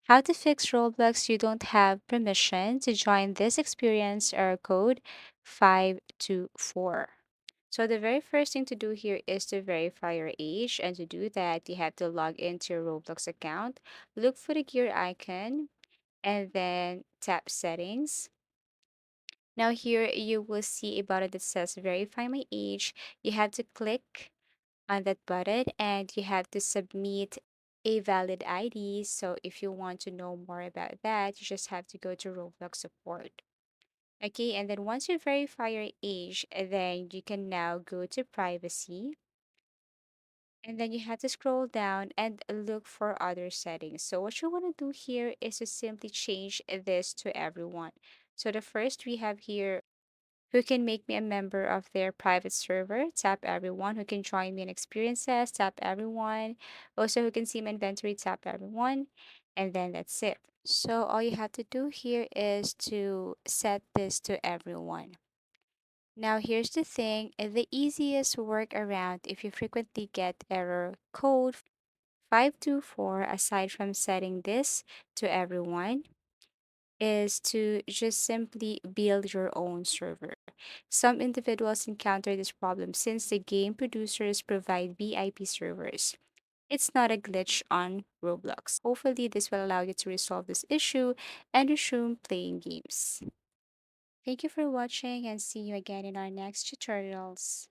How to fix Roblox you don't have permission to join this experience error code 524. So the very first thing to do here is to verify your age, and to do that you have to log into your Roblox account, look for the gear icon, and then tap settings. Now here you will see a button that says verify my age. You have to click on that button and you have to submit a valid ID. So if you want to know more about that, you just have to go to Roblox support. Okay, and then once you verify your age, then you can now go to privacy. And then you have to scroll down and look for other settings. So what you want to do here is to simply change this to everyone. So the first we have here, who can make me a member of their private server, tap everyone. Who can join me in experiences, tap everyone. Also, who can see my inventory, tap everyone. And then that's it. So all you have to do here is to set this to everyone. Now here's the thing, the easiest workaround if you frequently get error code 524, aside from setting this to everyone, is to just simply build your own server. Some individuals encounter this problem since the game producers provide VIP servers. It's not a glitch on Roblox. Hopefully, this will allow you to resolve this issue and resume playing games. Thank you for watching, and see you again in our next tutorials.